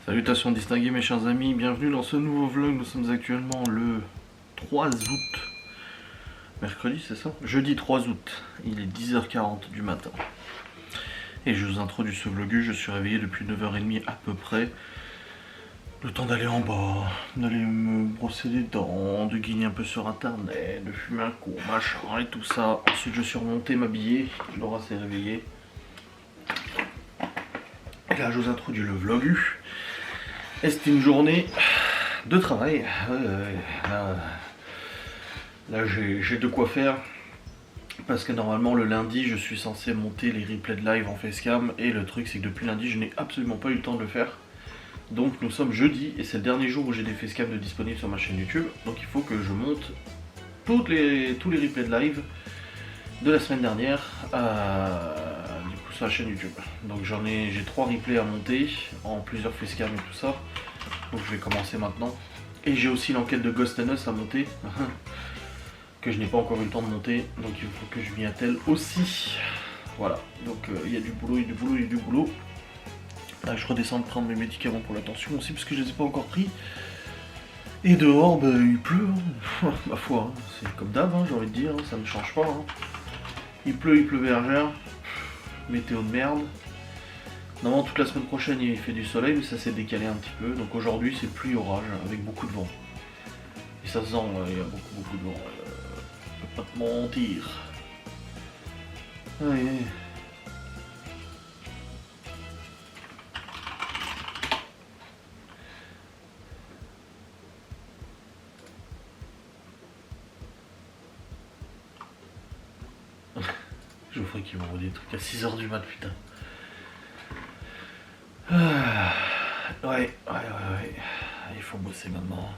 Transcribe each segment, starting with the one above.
Salutations distinguées mes chers amis, bienvenue dans ce nouveau vlog. Nous sommes actuellement le 3 août, mercredi c'est ça? Jeudi 3 août, il est 10h40 du matin. Et je vous introduis ce vlog, je suis réveillé depuis 9h30 à peu près. Le temps d'aller en bas, d'aller me brosser les dents, de guigner un peu sur internet, de fumer un coup, machin et tout ça. Ensuite je suis remonté m'habiller, Laura s'est réveillée. Et là je vous introduis le vlog. Et c'était une journée de travail. Là j'ai de quoi faire. Parce que normalement le lundi je suis censé monter les replays de live en facecam. Et le truc c'est que depuis lundi je n'ai absolument pas eu le temps de le faire. Donc nous sommes jeudi et c'est le dernier jour où j'ai des facecams de disponibles sur ma chaîne YouTube. Donc il faut que je monte tous les replays de live de la semaine dernière du coup sur la chaîne YouTube. Donc j'ai 3 replays à monter en plusieurs facecams et tout ça. Donc je vais commencer maintenant. Et j'ai aussi l'enquête de Ghost and Us à monter que je n'ai pas encore eu le temps de monter. Donc il faut que je m'y attelle aussi. Voilà, donc il y a du boulot, il y a du boulot, il y a du boulot. Là je redescends de prendre mes médicaments pour la tension aussi parce que je les ai pas encore pris. Et dehors bah, il pleut, hein. Ma foi, hein. C'est comme d'hab, hein, j'ai envie de dire, hein. Ça ne change pas. Hein. Il pleut bergère, météo de merde. Normalement toute la semaine prochaine il fait du soleil mais ça s'est décalé un petit peu. Donc aujourd'hui c'est pluie orage avec beaucoup de vent. Et ça se sent, il y a beaucoup de vent. Je peux pas te mentir. Allez. Je vous ferai qu'ils m'envoient des trucs à 6h du mat, putain. Ouais. Il faut bosser maintenant.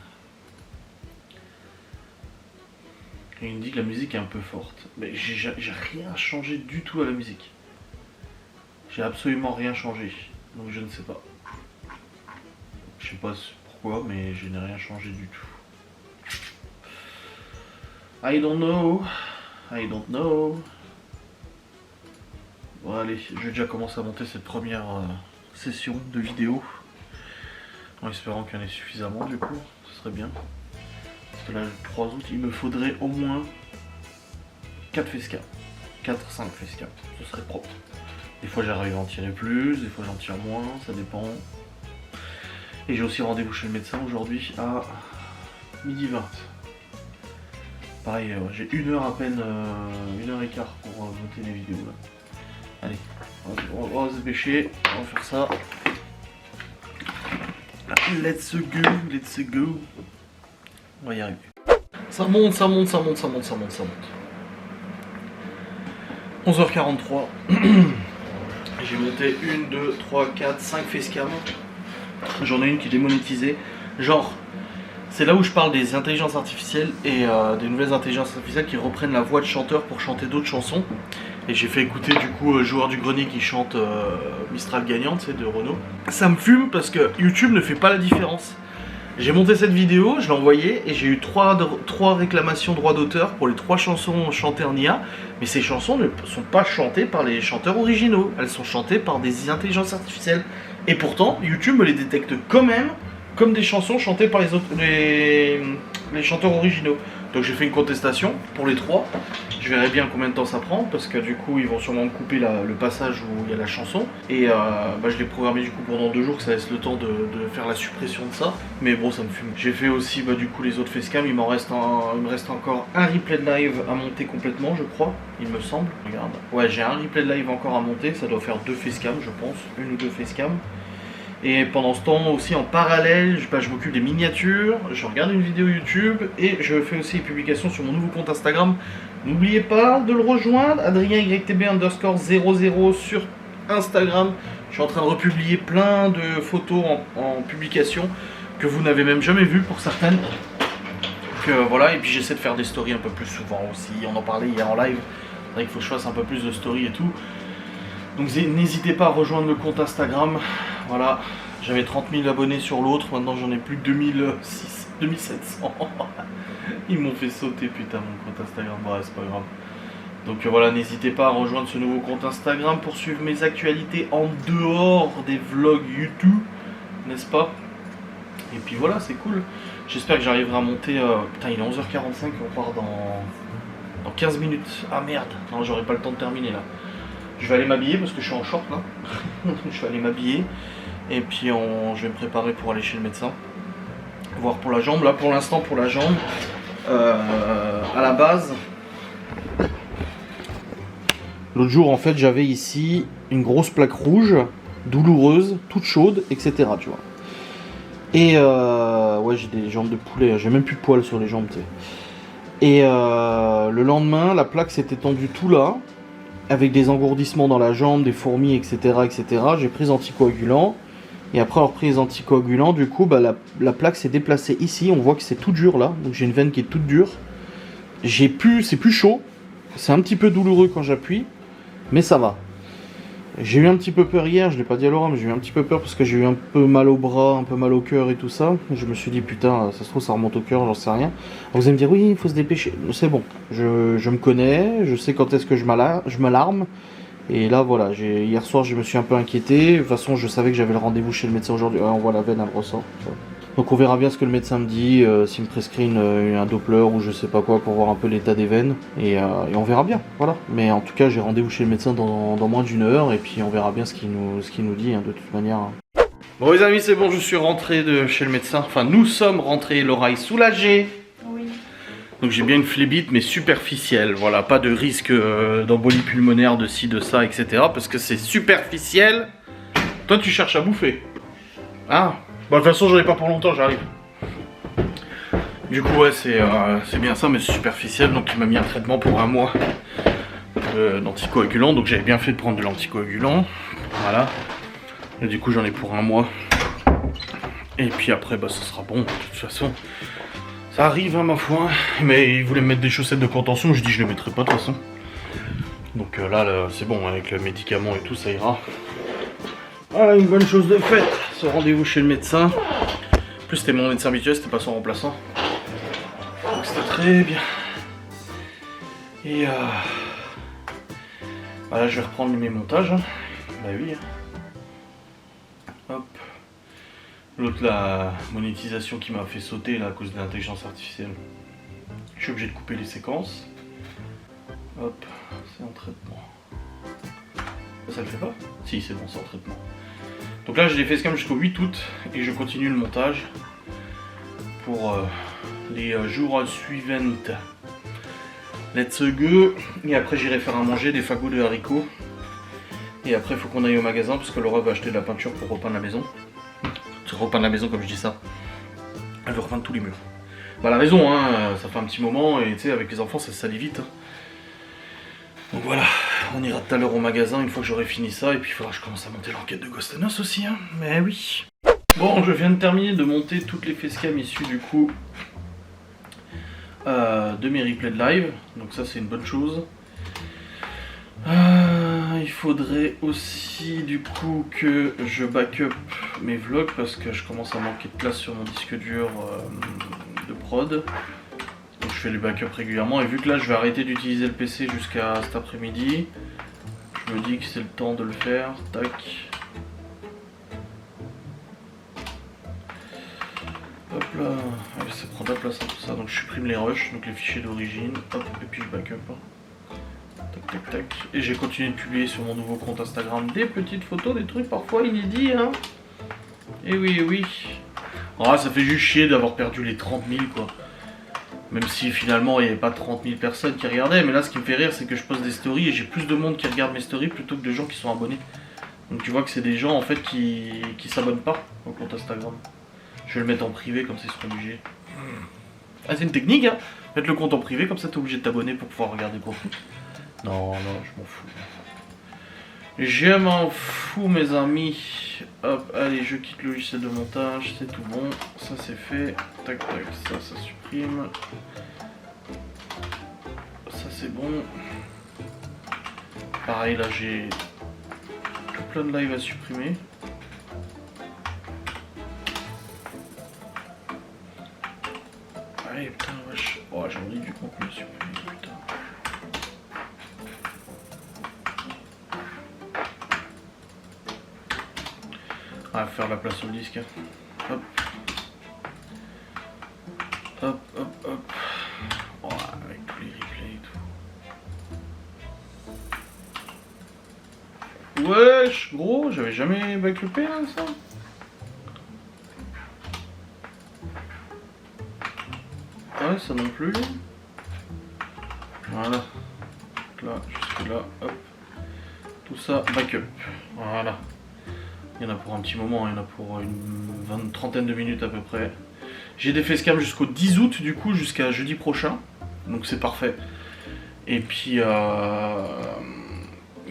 Et il me dit que la musique est un peu forte. Mais j'ai rien changé du tout à la musique. J'ai absolument rien changé. Donc je ne sais pas. Je sais pas pourquoi, mais je n'ai rien changé du tout. I don't know. Bon allez, je vais déjà commencer à monter cette première session de vidéo. En espérant qu'il y en ait suffisamment du coup, ce serait bien. Parce que là le 3 août il me faudrait au moins 4 facecam. 4-5 facecam, ce serait propre. Des fois j'arrive à en tirer plus, des fois j'en tire moins, ça dépend. Et j'ai aussi rendez-vous chez le médecin aujourd'hui à 12h20. Pareil, j'ai 1 heure à peine, 1h15 pour monter les vidéos là. Allez, on va se dépêcher, on va faire ça. Let's go. On va y arriver. Ça monte. 11h43. J'ai monté 1, 2, 3, 4, 5 facecam. J'en ai une qui est démonétisée. Genre, c'est là où je parle des intelligences artificielles et des nouvelles intelligences artificielles qui reprennent la voix de chanteurs pour chanter d'autres chansons. Et j'ai fait écouter du coup Joueur du Grenier qui chante Mistral gagnante, c'est de Renault. Ça me fume parce que YouTube ne fait pas la différence. J'ai monté cette vidéo, je l'ai envoyée et j'ai eu 3 réclamations droit d'auteur pour les 3 chansons chantées en IA. Mais ces chansons ne sont pas chantées par les chanteurs originaux, elles sont chantées par des intelligences artificielles. Et pourtant, YouTube me les détecte quand même comme des chansons chantées par les chanteurs originaux. Donc j'ai fait une contestation pour les 3. Je verrai bien combien de temps ça prend parce que du coup ils vont sûrement me couper le passage où il y a la chanson. Et je l'ai programmé du coup pendant 2 jours que ça laisse le temps de faire la suppression de ça. Mais bon ça me fume. J'ai fait aussi du coup les autres facecam. Il me reste encore un replay de live à monter complètement je crois. Il me semble. Regarde. Ouais j'ai un replay de live encore à monter. Ça doit faire 2 facecam je pense. 1 ou 2 facecam. Et pendant ce temps aussi en parallèle, je m'occupe des miniatures, je regarde une vidéo YouTube et je fais aussi des publications sur mon nouveau compte Instagram. N'oubliez pas de le rejoindre, AdrienYTB_00 sur Instagram. Je suis en train de republier plein de photos en publication que vous n'avez même jamais vues pour certaines. Donc voilà, et puis j'essaie de faire des stories un peu plus souvent aussi. On en parlait hier en live, c'est vrai qu'il faut que je fasse un peu plus de stories et tout. Donc n'hésitez pas à rejoindre le compte Instagram. Voilà, j'avais 30 000 abonnés sur l'autre, maintenant j'en ai plus que 2700. Ils m'ont fait sauter putain mon compte Instagram, ouais c'est pas grave. Donc voilà, n'hésitez pas à rejoindre ce nouveau compte Instagram pour suivre mes actualités en dehors des vlogs YouTube. n'est-ce pas? Et puis voilà, c'est cool. J'espère que j'arriverai à monter. Putain, il est 11h45, on part dans 15 minutes. Ah merde, non, j'aurai pas le temps de terminer là. Je vais aller m'habiller parce que je suis en short là. Je vais aller m'habiller. Et puis je vais me préparer pour aller chez le médecin. Voir pour la jambe. Là pour l'instant, pour la jambe, à la base. L'autre jour, en fait, j'avais ici une grosse plaque rouge, douloureuse, toute chaude, etc. Tu vois. Et ouais, j'ai des jambes de poulet, j'ai même plus de poils sur les jambes, tu sais. Et le lendemain, la plaque s'est étendue tout là, avec des engourdissements dans la jambe, des fourmis, etc., etc. J'ai pris des anticoagulants. Et après avoir pris les anticoagulants, du coup, bah, la plaque s'est déplacée ici. On voit que c'est tout dur là. Donc j'ai une veine qui est toute dure. C'est plus chaud. C'est un petit peu douloureux quand j'appuie. Mais ça va. J'ai eu un petit peu peur hier. Je l'ai pas dit à Laura, mais j'ai eu un petit peu peur parce que j'ai eu un peu mal au bras, un peu mal au cœur et tout ça. Je me suis dit, putain, ça se trouve, ça remonte au cœur, j'en sais rien. Alors vous allez me dire, oui, il faut se dépêcher. C'est bon. Je me connais. Je sais quand est-ce que je m'alarme. Et là voilà, hier soir je me suis un peu inquiété. De toute façon je savais que j'avais le rendez-vous chez le médecin aujourd'hui. On voit la veine, elle ressort. Donc on verra bien ce que le médecin me dit, s'il me prescrit un Doppler ou je sais pas quoi pour voir un peu l'état des veines. Et on verra bien, voilà. Mais en tout cas j'ai rendez-vous chez le médecin dans moins d'1 heure et puis on verra bien ce qu'il nous dit de toute manière. Bon les amis, c'est bon, je suis rentré de chez le médecin. Enfin nous sommes rentrés, Laura est soulagée. Donc j'ai bien une phlébite mais superficielle, voilà, pas de risque d'embolie pulmonaire, de ci, de ça, etc. Parce que c'est superficiel. Toi tu cherches à bouffer. Ah, bon de toute façon j'en ai pas pour longtemps, j'arrive. Du coup ouais c'est bien ça mais c'est superficiel, donc il m'a mis un traitement pour 1 mois d'anticoagulant. Donc j'avais bien fait de prendre de l'anticoagulant, voilà. Et du coup j'en ai pour 1 mois. Et puis après bah ça sera bon de toute façon. Ça arrive hein, ma foi, mais il voulait me mettre des chaussettes de contention, je dis je les mettrai pas de toute façon. Donc là c'est bon, avec le médicament et tout ça ira. Voilà une bonne chose de faite, ce rendez-vous chez le médecin. En plus c'était mon médecin habituel, c'était pas son remplaçant. Donc c'était très bien. Et voilà, je vais reprendre mes montages. Hein. Bah oui. Hop. L'autre, la monétisation qui m'a fait sauter là, à cause de l'intelligence artificielle. Je suis obligé de couper les séquences. Hop, c'est en traitement. Ça le fait pas? Si, c'est bon, c'est en traitement. Donc là, je l'ai fait facecam jusqu'au 8 août et je continue le montage pour les jours suivants. Let's go. Et après, j'irai faire à manger des fagots de haricots. Et après, il faut qu'on aille au magasin parce que Laura va acheter de la peinture pour repeindre la maison. Repeindre la maison comme je dis ça. Elle veut repeindre tous les murs. Bah elle a raison, hein, ça fait un petit moment et tu sais avec les enfants ça se salit vite. Hein. Donc voilà, on ira tout à l'heure au magasin une fois que j'aurai fini ça et puis il faudra que je commence à monter l'enquête de Ghost and Us aussi, hein. Mais oui. Bon, je viens de terminer de monter toutes les facecam issues du coup de mes replays de live. Donc ça c'est une bonne chose. Il faudrait aussi du coup que je backup mes vlogs parce que je commence à manquer de place sur mon disque dur de prod. Donc je fais les backups régulièrement et vu que là je vais arrêter d'utiliser le PC jusqu'à cet après-midi, je me dis que c'est le temps de le faire. Tac. Hop là, ça prend de la place hein, tout ça, donc je supprime les rushs, donc les fichiers d'origine, hop, et puis je backup. Tac tac tac. Et j'ai continué de publier sur mon nouveau compte Instagram des petites photos, des trucs parfois inédits hein. Et oui, oui. Ah, ça fait juste chier d'avoir perdu les 30 000 quoi. Même si finalement il n'y avait pas 30 000 personnes qui regardaient. Mais là ce qui me fait rire c'est que je poste des stories et j'ai plus de monde qui regarde mes stories plutôt que de gens qui sont abonnés. Donc tu vois que c'est des gens en fait qui s'abonnent pas au compte Instagram. Je vais le mettre en privé comme ça ils seront obligés. Ah c'est une technique hein. Mettre le compte en privé comme ça t'es obligé de t'abonner pour pouvoir regarder le contenu. Non, non, je m'en fous. Je m'en fous mes amis. Hop, allez, je quitte le logiciel de montage, c'est tout bon. Ça c'est fait. Tac, tac, ça supprime. Ça c'est bon. Pareil, là j'ai tout plein de live à supprimer. Allez, putain, wesh. Oh, j'en ai du contenu à supprimer, putain. On va faire la place sur le disque. Hop. Hop, hop, hop. Oh, avec tous les replays et tout. Wesh, gros, j'avais jamais backupé hein, ça. Ouais, ça non plus. Voilà. Là, jusque là, hop. Tout ça, backup. Voilà. Il y en a pour un petit moment, il y en a pour une trentaine de minutes à peu près. J'ai des facecam jusqu'au 10 août, du coup, jusqu'à jeudi prochain. Donc c'est parfait. Et puis, et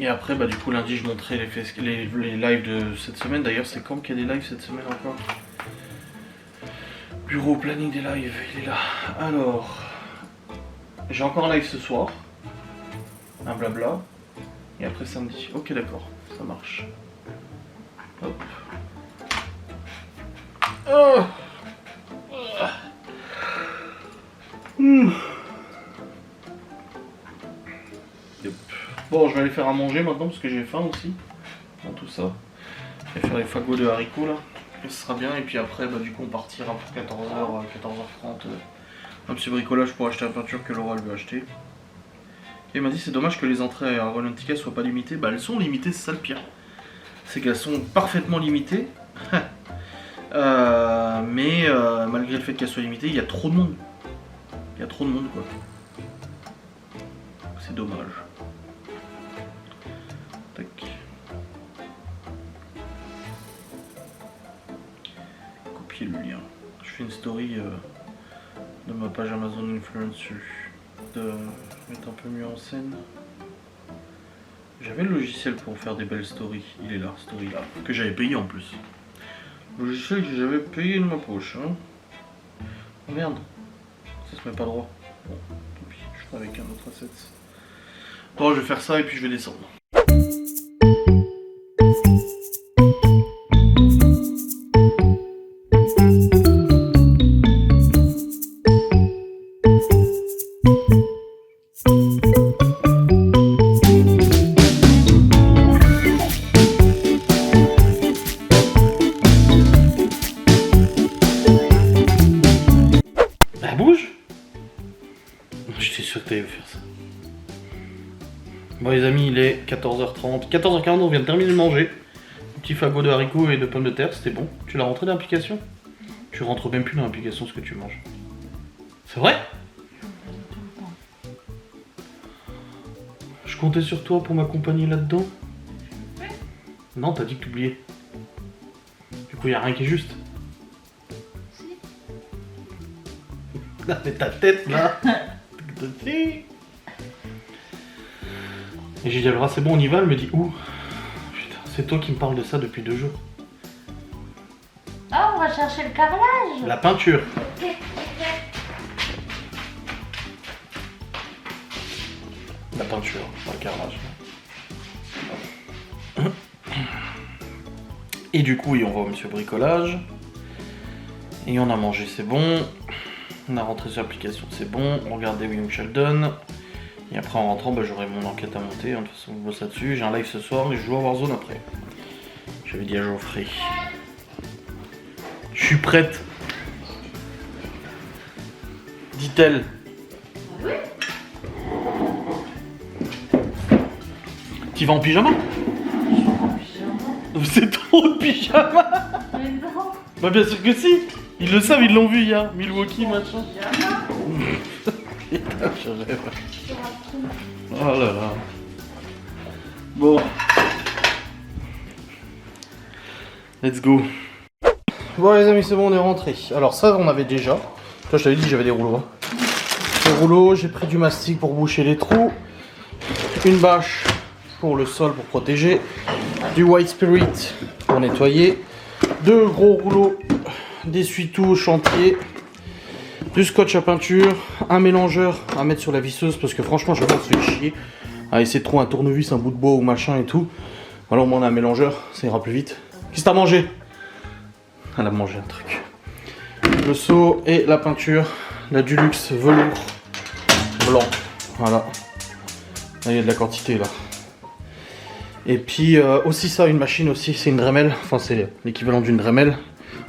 après, bah, du coup, lundi, je montrerai les lives de cette semaine. D'ailleurs, c'est quand qu'il y a des lives cette semaine encore? Bureau planning des lives, il est là. Alors, j'ai encore un live ce soir. Un blabla. Et après samedi. Ok, d'accord, ça marche. Hop. Oh. Yep. Bon, je vais aller faire à manger maintenant parce que j'ai faim aussi. Dans tout ça. Je vais faire les fagots de haricots là. Ce sera bien. Et puis après, bah, du coup, on partira pour 14h, 14h30. Un petit bricolage pour acheter la peinture que Laura veut acheter. Et il m'a dit c'est dommage que les entrées à Rolantica soient pas limitées. Bah elles sont limitées, c'est ça le pire. C'est qu'elles sont parfaitement limitées. Mais malgré le fait qu'elles soient limitées, il y a trop de monde. Il y a trop de monde quoi. C'est dommage. Tac. Copier le lien. Je fais une story de ma page Amazon Influencer. De mettre un peu mieux en scène. J'avais le logiciel pour faire des belles stories. Il est là, Story Lab, que j'avais payé en plus. Le logiciel que j'avais payé de ma poche. Hein. Oh merde, ça se met pas droit. Bon, tant pis, je ferai avec un autre asset. Bon, je vais faire ça et puis je vais descendre. J'étais sûr que t'allais faire ça. Bon les amis, il est 14h30. 14h40, on vient de terminer de manger. Un petit fagot de haricots et de pommes de terre, c'était bon. Tu l'as rentré dans l'application? Tu rentres même plus dans l'application ce que tu manges. C'est vrai? Je comptais sur toi pour m'accompagner là-dedans. Non, t'as dit que t'oubliais. Du coup, y a rien qui est juste. Là, mais ta tête là. Et j'ai dit alors c'est bon on y va, elle me dit où? Putain, c'est toi qui me parles de ça depuis 2 jours. Oh, on va chercher le carrelage. La peinture. La peinture, pas le carrelage. Et du coup, on va au monsieur bricolage. Et on a mangé, c'est bon. On a rentré sur l'application, c'est bon. On regarde des William Sheldon. Et après, en rentrant, bah, j'aurai mon enquête à monter. De toute façon, on bosse là-dessus. J'ai un live ce soir et je joue à Warzone après. J'avais dit à Geoffrey. Je suis prête. Dit-elle. Oui. Tu vas en pyjama? C'est trop de pyjama. Mais non. Bah bien sûr que si. Ils le savent, ils l'ont vu hier. Milwaukee, machin. Putain, je rêve. Oh là là. Bon. Let's go. Bon les amis, c'est bon, on est rentré. Alors ça, on avait déjà. Toi, je t'avais dit que j'avais des rouleaux. Hein. Des rouleaux, j'ai pris du mastic pour boucher les trous. Une bâche pour le sol pour protéger. Du white spirit pour nettoyer. 2 gros rouleaux d'essuie-tout chantier. Du scotch à peinture. Un mélangeur à mettre sur la visseuse parce que franchement, je pense que c'est chier à essayer de trouver un tournevis, un bout de bois ou machin et tout. Alors, au moins, on a un mélangeur, ça ira plus vite. Qu'est-ce que t'as mangé? Elle a mangé un truc. Le seau et la peinture. La Dulux velours blanc. Voilà. Là, il y a de la quantité là. Et puis aussi ça, une machine aussi, c'est une Dremel, enfin c'est l'équivalent d'une Dremel.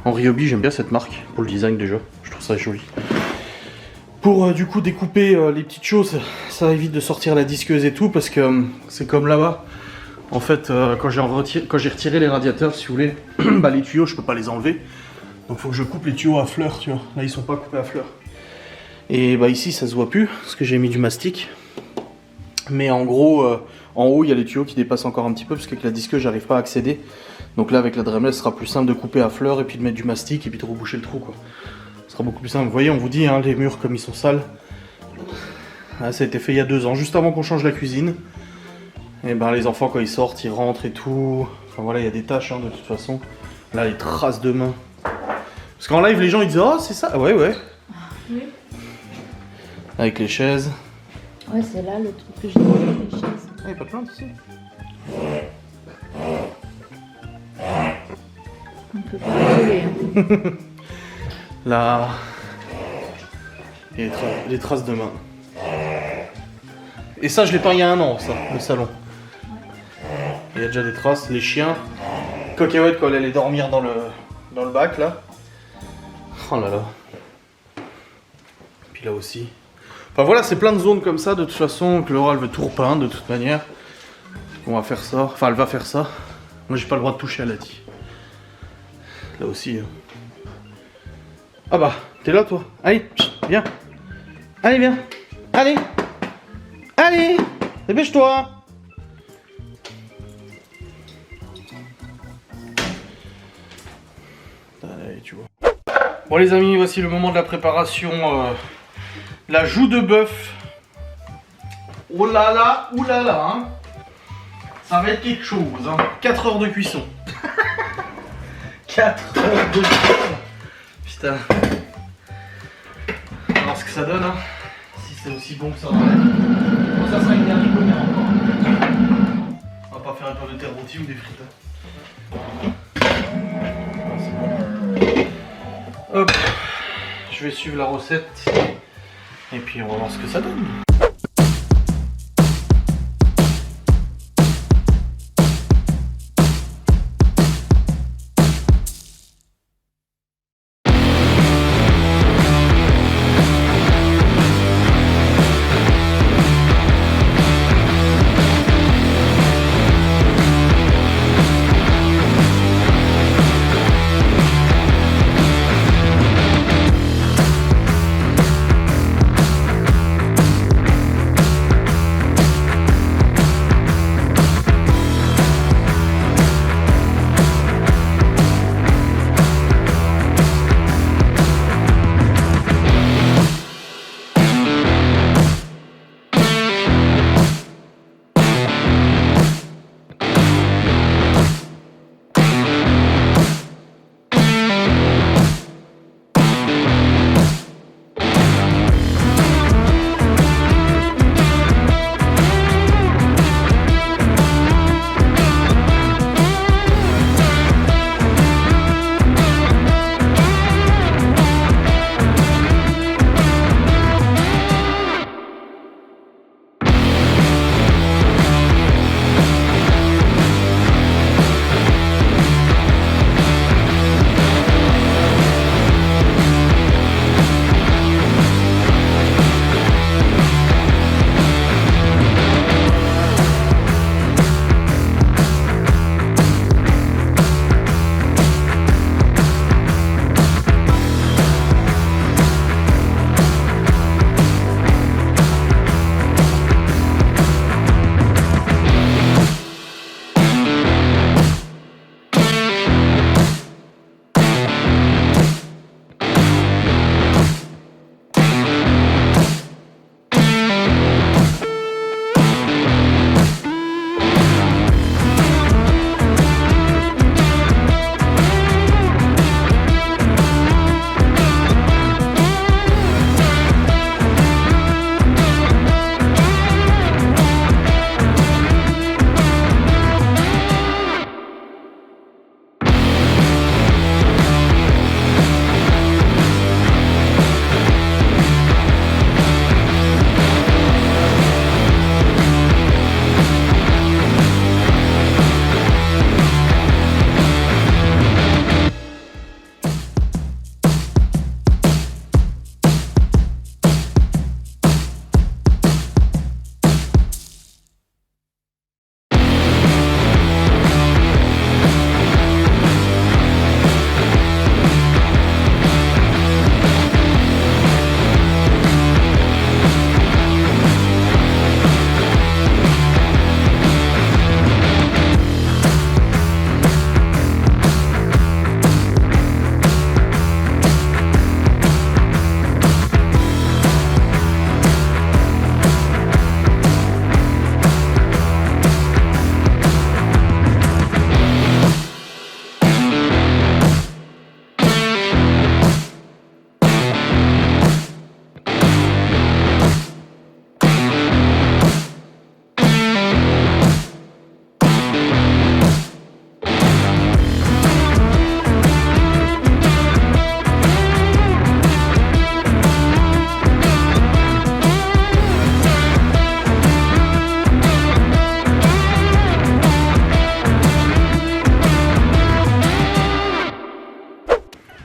En Ryobi, j'aime bien cette marque, pour le design déjà, je trouve ça joli. Pour du coup découper les petites choses, ça évite de sortir la disqueuse et tout, parce que c'est comme là-bas. En fait, quand j'ai retiré les radiateurs, si vous voulez, bah, les tuyaux, je peux pas les enlever. Donc il faut que je coupe les tuyaux à fleurs, tu vois. Là, ils sont pas coupés à fleurs. Et bah ici, ça se voit plus, parce que j'ai mis du mastic. Mais en gros, en haut, il y a les tuyaux qui dépassent encore un petit peu, parce qu'avec la disqueuse, j'arrive pas à accéder. Donc là, avec la Dremel, ce sera plus simple de couper à fleurs, et puis de mettre du mastic, et puis de reboucher le trou, quoi. Ce sera beaucoup plus simple. Vous voyez, on vous dit, hein, les murs, comme ils sont sales. Là, ça a été fait il y a 2 ans, juste avant qu'on change la cuisine. Et ben les enfants, quand ils sortent, ils rentrent et tout. Enfin voilà, il y a des taches, hein, de toute façon. Là, les traces de main. Parce qu'en live, les gens, ils disent, oh, c'est ça. Ouais, ouais. Oui. Avec les chaises. Ouais, c'est là le truc que j'ai dit, les chaises. Ah, il y a pas de plainte ici. On peut pas rigoler, hein. Là. Il y a des traces de main. Et ça, je l'ai peint il y a 1 an, ça, le salon. Il y a déjà des traces. Les chiens. Coquette, quand elle allait dormir dans le bac, là. Oh là là. Puis là aussi. Enfin voilà, c'est plein de zones comme ça, de toute façon, que Laura, elle veut tout repeindre, de toute manière. On va faire ça. Enfin, elle va faire ça. Moi, j'ai pas le droit de toucher, elle a dit. Là aussi. Hein. Ah bah, t'es là, toi. Allez, viens. Allez, viens. Allez. Allez, dépêche-toi. Allez, tu vois. Bon les amis, voici le moment de la préparation. La joue de bœuf. Oh là là, oulala, hein. Ça va être quelque chose, hein. 4 heures de cuisson. 4 heures de cuisson. Putain. On va voir ce que ça donne, hein. Si c'est aussi bon que ça va être. Bon, ça sera une dernière première encore. On va pas faire un peu de terre rôtie ou des frites. Hop. Je vais suivre la recette. Et puis on va voir ce que ça donne.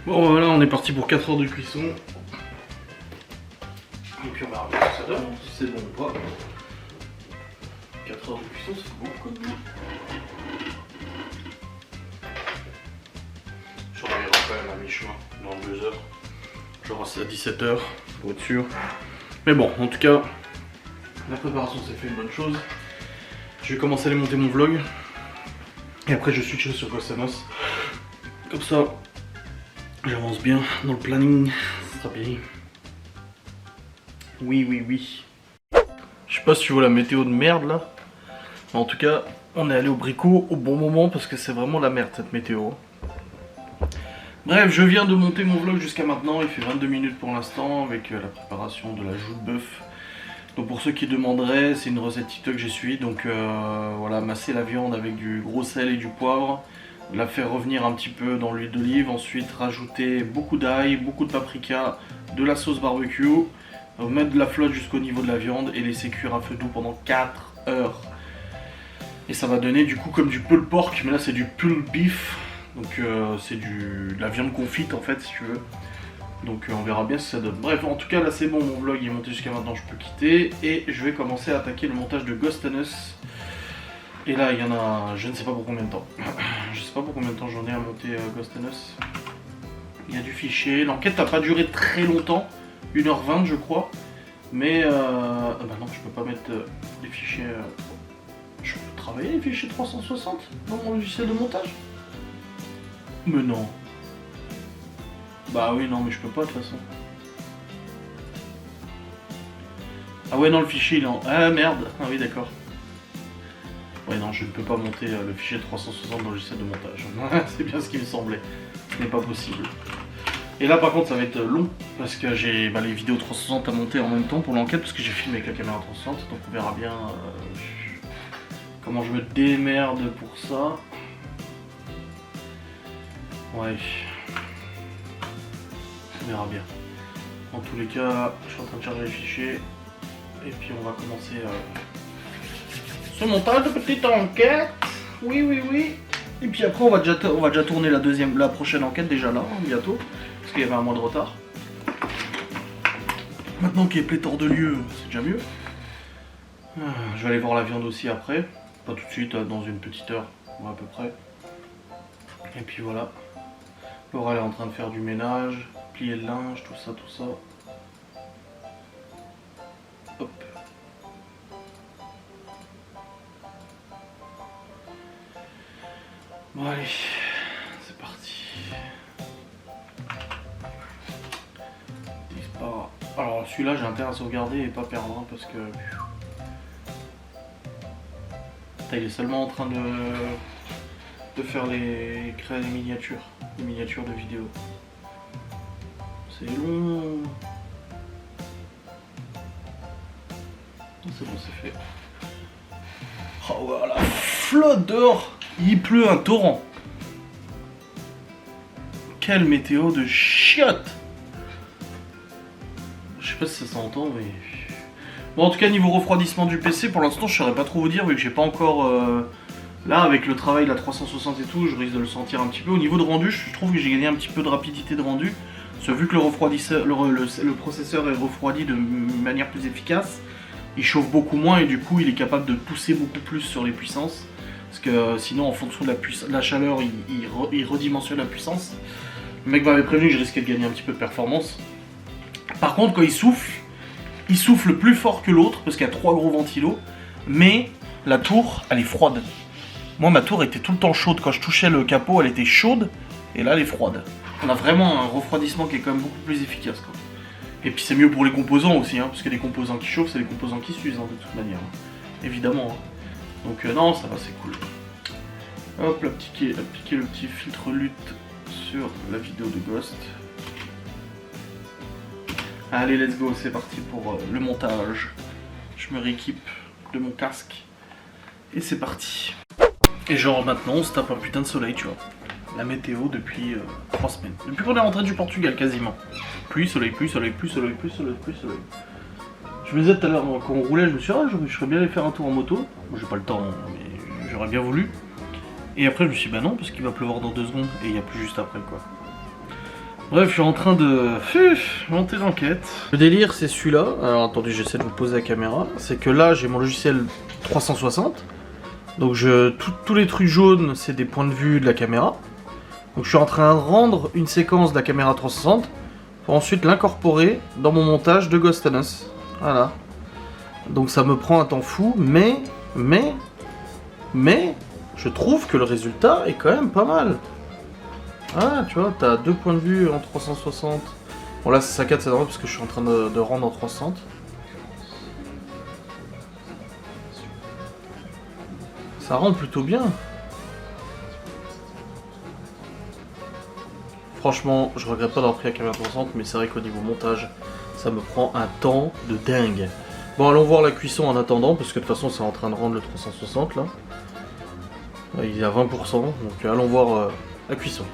Bon voilà, on est parti pour 4 heures de cuisson. Et puis on verra bien ce que ça donne, si c'est bon ou pas. 4 heures de cuisson, ça fait beaucoup de boulot. Je reviendrai quand même à mi-chemin, dans 2 heures. Genre c'est à 17 h pour être sûr. Mais bon, en tout cas, la préparation s'est fait une bonne chose. Je vais commencer à aller monter mon vlog. Et après je switcherai sur Gostanos. Comme ça, j'avance bien dans le planning. Ça sera bien. Oui, oui, oui. Je sais pas si tu vois la météo de merde là. Mais en tout cas, on est allé au Brico au bon moment parce que c'est vraiment la merde cette météo. Bref, je viens de monter mon vlog jusqu'à maintenant. Il fait 22 minutes pour l'instant avec la préparation de la joue de bœuf. Donc pour ceux qui demanderaient, c'est une recette TikTok que j'ai suivie. Donc voilà, masser la viande avec du gros sel et du poivre. La faire revenir un petit peu dans l'huile d'olive. Ensuite rajouter beaucoup d'ail, beaucoup de paprika, de la sauce barbecue. Mettre de la flotte jusqu'au niveau de la viande et laisser cuire à feu doux pendant 4 heures. Et ça va donner du coup comme du pulled pork, mais là c'est du pulled beef. Donc c'est de la viande confite en fait si tu veux. Donc on verra bien ce que ça donne. Bref, en tout cas là c'est bon, mon vlog est monté jusqu'à maintenant, je peux quitter. Et je vais commencer à attaquer le montage de Ghost and Us. Et là il y en a, je ne sais pas pour combien de temps. Je sais pas pour combien de temps j'en ai à monter Ghost and Us. Il y a du fichier, l'enquête n'a pas duré très longtemps. 1h20 je crois. Mais bah non, je peux pas mettre les fichiers... Je peux travailler les fichiers 360 dans mon logiciel de montage? Mais non. Bah oui, non, mais je peux pas de toute façon. Ah ouais, non, le fichier il est en... Ah merde. Ah oui, d'accord. Ouais, non, je ne peux pas monter le fichier 360 dans le logiciel de montage. C'est bien ce qui me semblait. Ce n'est pas possible. Et là par contre ça va être long parce que j'ai les vidéos 360 à monter en même temps pour l'enquête parce que j'ai filmé avec la caméra 360, donc on verra bien comment je me démerde pour ça. Ouais, on verra bien. En tous les cas, je suis en train de charger les fichiers et puis on va commencer ce montage de petite enquête. Oui, oui, oui. Et puis après on va déjà tourner la prochaine enquête déjà là, bientôt. Parce qu'il y avait un mois de retard. Maintenant qu'il y a pléthore de lieux, c'est déjà mieux. Je vais aller voir la viande aussi après. Pas tout de suite, dans une petite heure, à peu près. Et puis voilà. Laura elle est en train de faire du ménage, plier le linge, tout ça, tout ça. Hop. Bon allez, c'est parti. Alors celui-là j'ai intérêt à sauvegarder et pas perdre hein, parce que... Putain, il est seulement en train de faire créer des miniatures de vidéos. C'est long. C'est bon, c'est fait. Oh voilà, flotte dehors. Il pleut un torrent. Quelle météo de chiotte. Je sais pas si ça s'entend, mais... Bon, en tout cas, niveau refroidissement du PC, pour l'instant, je saurais pas trop vous dire, vu que j'ai pas encore... Là, avec le travail, la 360 et tout, je risque de le sentir un petit peu. Au niveau de rendu, je trouve que j'ai gagné un petit peu de rapidité de rendu. Parce que vu que le refroidisseur, le processeur est refroidi de manière plus efficace, il chauffe beaucoup moins et du coup, il est capable de pousser beaucoup plus sur les puissances. Parce que sinon, en fonction de la chaleur, il redimensionne la puissance. Le mec m'avait prévenu que je risquais de gagner un petit peu de performance. Par contre, quand il souffle plus fort que l'autre, parce qu'il y a 3 gros ventilos, mais la tour, elle est froide. Moi, ma tour était tout le temps chaude. Quand je touchais le capot, elle était chaude, et là, elle est froide. On a vraiment un refroidissement qui est quand même beaucoup plus efficace, quoi. Et puis c'est mieux pour les composants aussi, hein, parce que les composants qui chauffent, c'est les composants qui s'usent, hein, de toute manière. Évidemment. Hein. Donc non, ça va, c'est cool. Hop, appliquer le petit filtre lutte sur la vidéo de Ghost. Allez, let's go, c'est parti pour le montage. Je me rééquipe de mon casque. Et c'est parti. Et genre maintenant, on se tape un putain de soleil, tu vois. La météo depuis 3 semaines. Depuis qu'on est rentré du Portugal, quasiment. Pluie, soleil, pluie, soleil, pluie, soleil, pluie, soleil, pluie, soleil. Je me disais tout à l'heure, quand on roulait, je me suis dit, je serais bien allé faire un tour en moto. Bon, j'ai pas le temps, mais j'aurais bien voulu. Et après, je me suis dit, bah non, parce qu'il va pleuvoir dans 2 secondes. Et il y a plus juste après, quoi. Bref, je suis en train de monter l'enquête. Le délire, c'est celui-là. Alors attendez, j'essaie de vous poser la caméra. C'est que là, j'ai mon logiciel 360. Donc tous les trucs jaunes, c'est des points de vue de la caméra. Donc je suis en train de rendre une séquence de la caméra 360 pour ensuite l'incorporer dans mon montage de Ghost and Us. Voilà. Donc ça me prend un temps fou, mais je trouve que le résultat est quand même pas mal. Ah, tu vois, t'as deux points de vue en 360. Bon là c'est saccade, c'est normal parce que je suis en train de rendre en 360. Ça rend plutôt bien. Franchement, je regrette pas d'avoir pris la caméra 360, mais c'est vrai qu'au niveau montage, ça me prend un temps de dingue. Bon, allons voir la cuisson en attendant, parce que de toute façon, c'est en train de rendre le 360 là. Il est à 20%, donc allons voir la cuisson.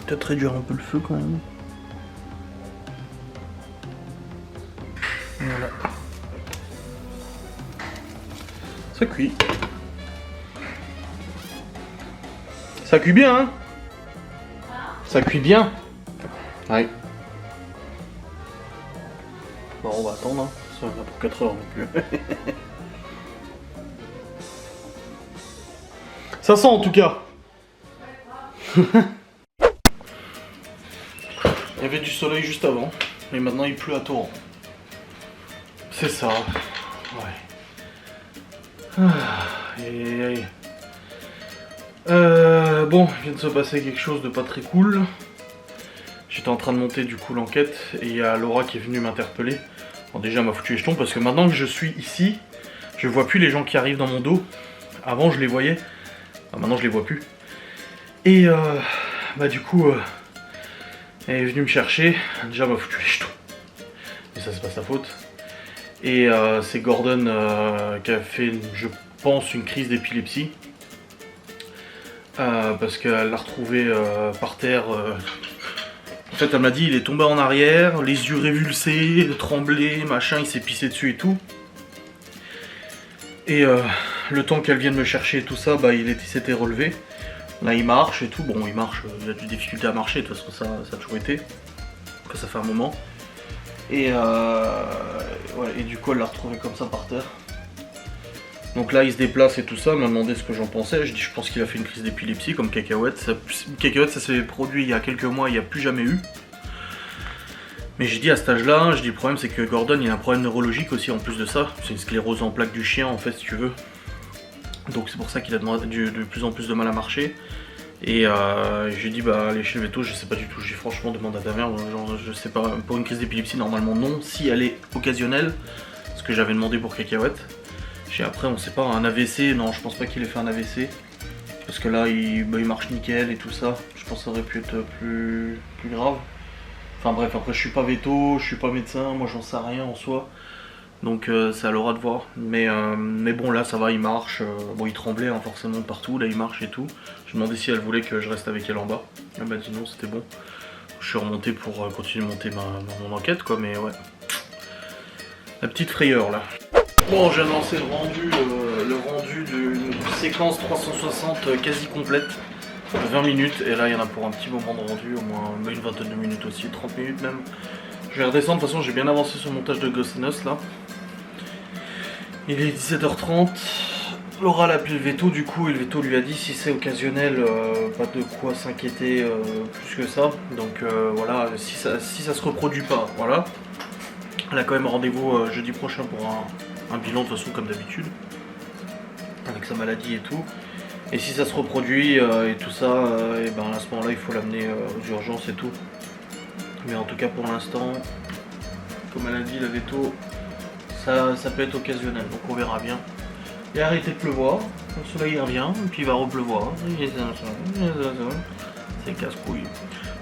Peut-être réduire un peu le feu quand même. Voilà. Ça cuit. Ça cuit bien, hein? Ça cuit bien. Ouais. Bon, on va attendre, hein. Ça va pour 4 heures non plus. Ça sent en tout cas. Il y avait du soleil juste avant, et maintenant il pleut à torrent. C'est ça. Ouais. Bon, il vient de se passer quelque chose de pas très cool. J'étais en train de monter du coup l'enquête et il y a Laura qui est venue m'interpeller. Bon, déjà elle m'a foutu les jetons parce que maintenant que je suis ici, je vois plus les gens qui arrivent dans mon dos. Avant je les voyais, maintenant je les vois plus. Et bah du coup, elle est venue me chercher. Déjà elle m'a foutu les jetons. Mais ça c'est pas sa faute. Et c'est Gordon qui a fait, je pense, une crise d'épilepsie. Parce qu'elle l'a retrouvé par terre. En fait, elle m'a dit il est tombé en arrière, les yeux révulsés, tremblé, machin, il s'est pissé dessus et tout. Et le temps qu'elle vienne me chercher et tout ça, bah il s'était relevé. Là il marche et tout, bon il marche, il a des difficultés à marcher, de toute façon ça a toujours été. Que ça fait un moment. Et, ouais, et du coup elle l'a retrouvé comme ça par terre. Donc là il se déplace et tout ça, elle m'a demandé ce que j'en pensais. Je dis je pense qu'il a fait une crise d'épilepsie comme Cacahuète. Cacahuète ça s'est produit il y a quelques mois, il n'y a plus jamais eu. Mais j'ai dit à cet âge-là, je dis le problème c'est que Gordon il a un problème neurologique aussi en plus de ça. C'est une sclérose en plaques du chien en fait si tu veux. Donc c'est pour ça qu'il a de plus en plus de mal à marcher. Et j'ai dit bah aller chez le veto, je sais pas du tout, j'ai franchement demandé à ta mère, genre, je sais pas, pour une crise d'épilepsie normalement non, si elle est occasionnelle, ce que j'avais demandé pour Cacahuète. Après on sait pas, un AVC, non je pense pas qu'il ait fait un AVC, parce que là il marche nickel et tout ça, je pense que ça aurait pu être plus grave. Enfin bref, après je suis pas veto, je suis pas médecin, moi j'en sais rien en soi. Donc c'est à Laura de voir, mais bon là ça va, il marche, bon il tremblait hein, forcément partout, là il marche et tout. Je me demandais si elle voulait que je reste avec elle en bas, elle m'a dit non c'était bon. Je suis remonté pour continuer de monter mon enquête quoi, mais ouais. La petite frayeur là. Bon j'ai lancé le rendu d'une séquence 360 quasi complète, 20 minutes, et là il y en a pour un petit moment de rendu, au moins une vingtaine de minutes aussi, 30 minutes même. Je vais redescendre, de toute façon j'ai bien avancé sur le montage de Ghost and Us là. Il est 17h30, Laura l'a appelé le veto du coup, et le veto lui a dit si c'est occasionnel, pas de quoi s'inquiéter plus que ça. Donc voilà, si ça se reproduit pas, voilà. Elle a quand même rendez-vous jeudi prochain pour un bilan de toute façon comme d'habitude, avec sa maladie et tout. Et si ça se reproduit et tout ça, et ben à ce moment-là il faut l'amener aux urgences et tout. Mais en tout cas pour l'instant, comme elle a dit la veto, ça peut être occasionnel, donc on verra bien. Il a arrêté de pleuvoir, le soleil revient, et puis il va repleuvoir. C'est casse-couille.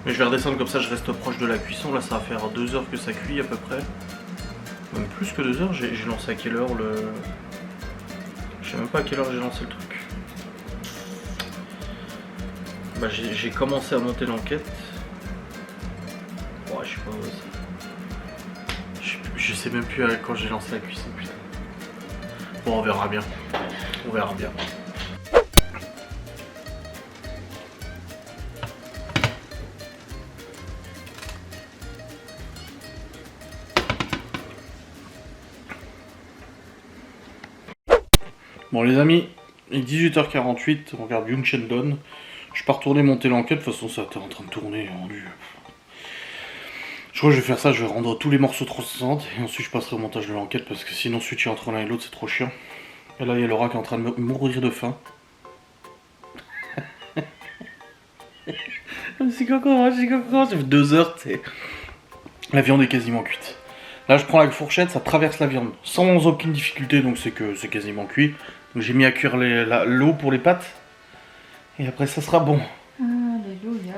Mais je vais redescendre comme ça, je reste proche de la cuisson. Là ça va faire 2 heures que ça cuit à peu près. Même plus que 2 heures, j'ai lancé à quelle heure le... Je sais même pas à quelle heure j'ai lancé le truc. Bah j'ai commencé à monter l'enquête. Ouais, je sais pas où c'est. Je sais même plus quand j'ai lancé la cuisson, putain. Bon, on verra bien. On verra bien. Bon les amis, il est 18h48, on regarde Young Sheldon. Je suis pas retourné monter l'enquête, de toute façon ça était en train de tourner, rendu. Je crois que je vais faire ça, je vais rendre tous les morceaux 360 et ensuite je passerai au montage de l'enquête parce que sinon switcher entre l'un et l'autre c'est trop chiant. Et là il y a Laura qui est en train de mourir de faim. C'est quoi, ça fait 2 heures, tu sais. La viande est quasiment cuite. Là je prends la fourchette, ça traverse la viande sans aucune difficulté, donc c'est que c'est quasiment cuit. Donc j'ai mis à cuire l'eau pour les pâtes. Et après ça sera bon. Alléluia.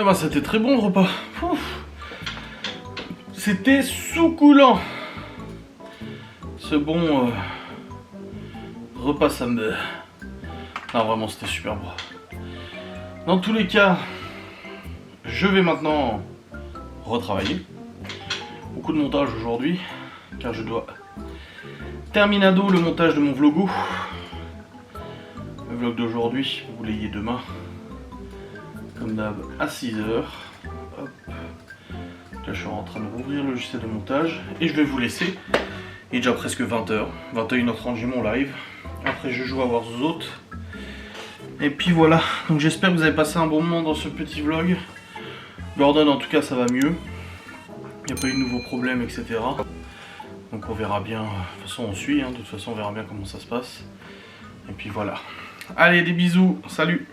Eh ben c'était très bon le repas. C'était succulent. Ce bon repas samedi. Non vraiment c'était super bon. Dans tous les cas, je vais maintenant retravailler. Beaucoup de montage aujourd'hui, car je dois terminado le montage de mon vlogo. Le vlog d'aujourd'hui, vous l'ayez demain. Comme d'hab à 6h. Hop. Là je suis en train de rouvrir le logiciel de montage et je vais vous laisser. Il est déjà presque 20h. 21h30 j'ai mon live. Après je joue à Warzone. Et puis voilà. Donc j'espère que vous avez passé un bon moment dans ce petit vlog. Gordon en tout cas ça va mieux. Il n'y a pas eu de nouveaux problèmes etc. Donc on verra bien. De toute façon on suit. De toute façon on verra bien comment ça se passe. Et puis voilà. Allez des bisous. Salut.